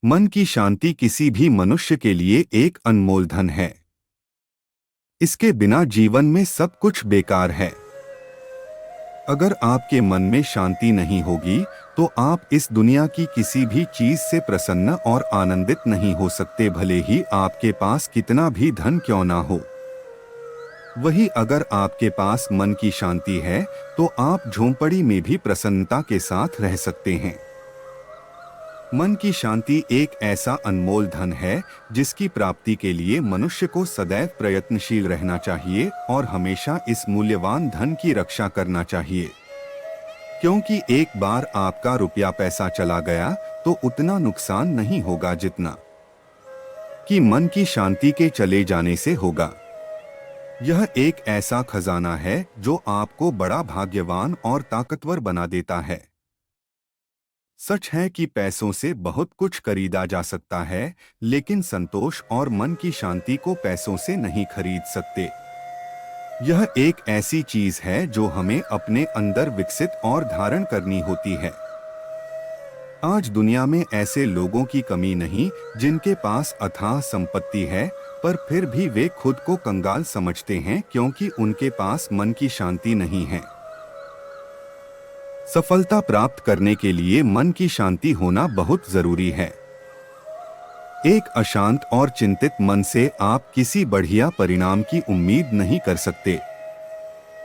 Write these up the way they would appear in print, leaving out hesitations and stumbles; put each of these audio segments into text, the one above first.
मन की शांति किसी भी मनुष्य के लिए एक अनमोल धन है। इसके बिना जीवन में सब कुछ बेकार है। अगर आपके मन में शांति नहीं होगी तो आप इस दुनिया की किसी भी चीज से प्रसन्न और आनंदित नहीं हो सकते, भले ही आपके पास कितना भी धन क्यों ना हो। वही अगर आपके पास मन की शांति है तो आप झोंपड़ी में भी प्रसन्नता के साथ रह सकते हैं। मन की शांति एक ऐसा अनमोल धन है जिसकी प्राप्ति के लिए मनुष्य को सदैव प्रयत्नशील रहना चाहिए और हमेशा इस मूल्यवान धन की रक्षा करना चाहिए, क्योंकि एक बार आपका रुपया पैसा चला गया तो उतना नुकसान नहीं होगा जितना कि मन की शांति के चले जाने से होगा। यह एक ऐसा खजाना है जो आपको बड़ा भाग्यवान और ताकतवर बना देता है। सच है कि पैसों से बहुत कुछ खरीदा जा सकता है, लेकिन संतोष और मन की शांति को पैसों से नहीं खरीद सकते। यह एक ऐसी चीज है जो हमें अपने अंदर विकसित और धारण करनी होती है। आज दुनिया में ऐसे लोगों की कमी नहीं जिनके पास अथाह संपत्ति है, पर फिर भी वे खुद को कंगाल समझते हैं क्योंकि उनके पास मन की शांति नहीं है। सफलता प्राप्त करने के लिए मन की शांति होना बहुत जरूरी है। एक अशांत और चिंतित मन से आप किसी बढ़िया परिणाम की उम्मीद नहीं कर सकते।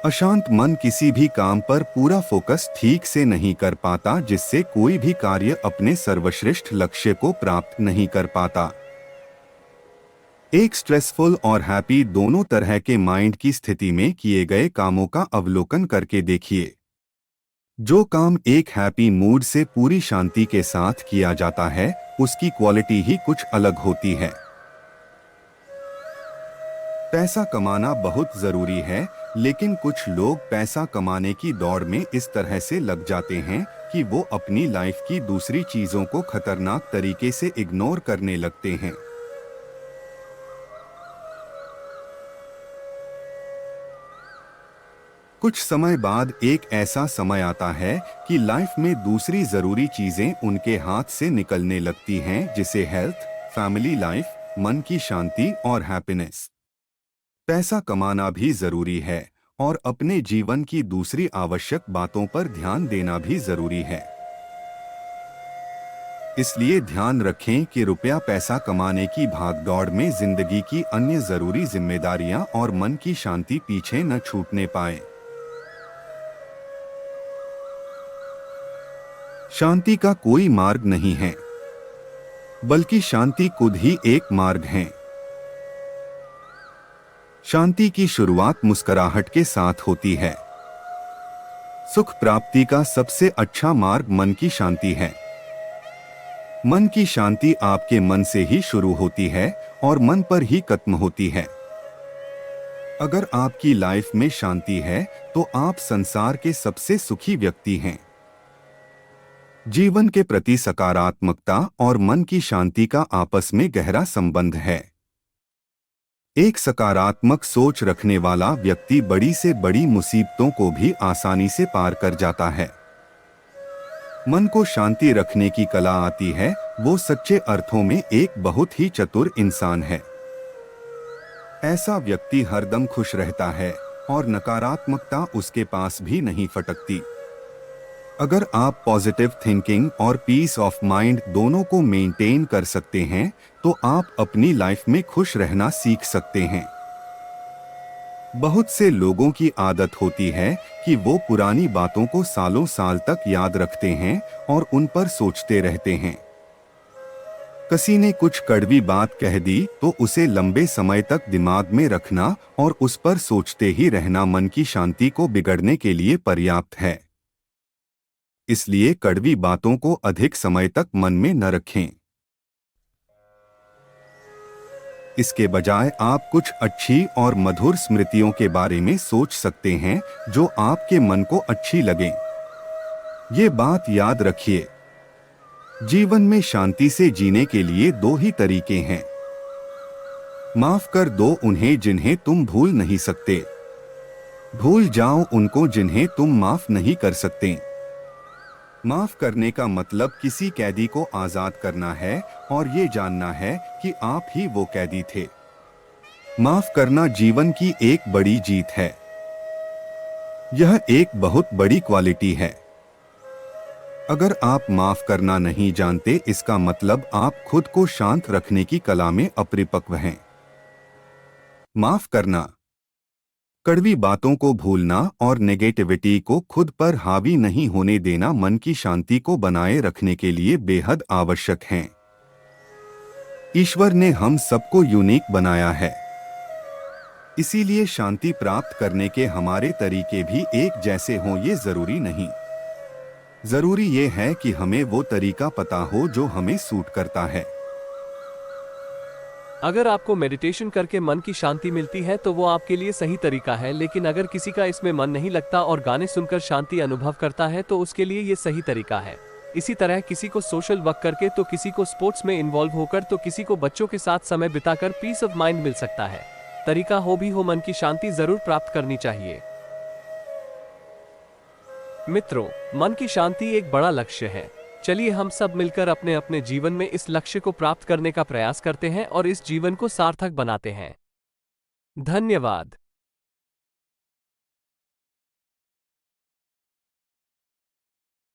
अशांत मन किसी भी काम पर पूरा फोकस ठीक से नहीं कर पाता, जिससे कोई भी कार्य अपने सर्वश्रेष्ठ लक्ष्य को प्राप्त नहीं कर पाता। एक स्ट्रेसफुल और हैप्पी दोनों तरह के माइंड की स्थिति में किए गए कामों का अवलोकन करके देखिए। जो काम एक हैप्पी मूड से पूरी शांति के साथ किया जाता है, उसकी क्वालिटी ही कुछ अलग होती है। पैसा कमाना बहुत जरूरी है, लेकिन कुछ लोग पैसा कमाने की दौड़ में इस तरह से लग जाते हैं कि वो अपनी लाइफ की दूसरी चीजों को खतरनाक तरीके से इग्नोर करने लगते हैं। कुछ समय बाद एक ऐसा समय आता है कि लाइफ में दूसरी जरूरी चीजें उनके हाथ से निकलने लगती हैं, जिसे हेल्थ, फैमिली लाइफ, मन की शांति और हैप्पीनेस। पैसा कमाना भी जरूरी है और अपने जीवन की दूसरी आवश्यक बातों पर ध्यान देना भी जरूरी है। इसलिए ध्यान रखें कि रुपया पैसा कमाने की भागदौड़ में जिंदगी की अन्य जरूरी जिम्मेदारियां और मन की शांति पीछे न छूटने पाए। शांति का कोई मार्ग नहीं है, बल्कि शांति खुद ही एक मार्ग है। शांति की शुरुआत मुस्कुराहट के साथ होती है। सुख प्राप्ति का सबसे अच्छा मार्ग मन की शांति है। मन की शांति आपके मन से ही शुरू होती है और मन पर ही खत्म होती है। अगर आपकी लाइफ में शांति है तो आप संसार के सबसे सुखी व्यक्ति हैं। जीवन के प्रति सकारात्मकता और मन की शांति का आपस में गहरा संबंध है। एक सकारात्मक सोच रखने वाला व्यक्ति बड़ी से बड़ी मुसीबतों को भी आसानी से पार कर जाता है। मन को शांति रखने की कला आती है, वो सच्चे अर्थों में एक बहुत ही चतुर इंसान है। ऐसा व्यक्ति हरदम खुश रहता है और नकारात्मकता उसके पास भी नहीं फटकती। अगर आप पॉजिटिव थिंकिंग और पीस ऑफ माइंड दोनों को मेंटेन कर सकते हैं तो आप अपनी लाइफ में खुश रहना सीख सकते हैं। बहुत से लोगों की आदत होती है कि वो पुरानी बातों को सालों साल तक याद रखते हैं और उन पर सोचते रहते हैं। किसी ने कुछ कड़वी बात कह दी तो उसे लंबे समय तक दिमाग में रखना और उस पर सोचते ही रहना मन की शांति को बिगड़ने के लिए पर्याप्त है। इसलिए कड़वी बातों को अधिक समय तक मन में न रखें। इसके बजाय आप कुछ अच्छी और मधुर स्मृतियों के बारे में सोच सकते हैं जो आपके मन को अच्छी लगें। ये बात याद रखिए, जीवन में शांति से जीने के लिए दो ही तरीके हैं। माफ कर दो उन्हें जिन्हें तुम भूल नहीं सकते, भूल जाओ उनको जिन्हें तुम माफ नहीं कर सकते। माफ करने का मतलब किसी कैदी को आजाद करना है और ये जानना है कि आप ही वो कैदी थे। माफ करना जीवन की एक बड़ी जीत है। यह एक बहुत बड़ी क्वालिटी है। अगर आप माफ करना नहीं जानते, इसका मतलब आप खुद को शांत रखने की कला में अपरिपक्व हैं। माफ करना, कड़वी बातों को भूलना और नेगेटिविटी को खुद पर हावी नहीं होने देना मन की शांति को बनाए रखने के लिए बेहद आवश्यक हैं। ईश्वर ने हम सबको यूनिक बनाया है, इसीलिए शांति प्राप्त करने के हमारे तरीके भी एक जैसे हों ये जरूरी नहीं। जरूरी ये है कि हमें वो तरीका पता हो जो हमें सूट करता है। अगर आपको मेडिटेशन करके मन की शांति मिलती है तो वो आपके लिए सही तरीका है, लेकिन अगर किसी का इसमें मन नहीं लगता और गाने सुनकर शांति अनुभव करता है तो उसके लिए ये सही तरीका है। इसी तरह किसी को सोशल वर्क करके, तो किसी को स्पोर्ट्स में इन्वॉल्व होकर, तो किसी को बच्चों के साथ समय बिताकर पीस ऑफ माइंड मिल सकता है। तरीका हो भी हो, मन की शांति जरूर प्राप्त करनी चाहिए। मित्रों, मन की शांति एक बड़ा लक्ष्य है। चलिए हम सब मिलकर अपने अपने जीवन में इस लक्ष्य को प्राप्त करने का प्रयास करते हैं और इस जीवन को सार्थक बनाते हैं। धन्यवाद।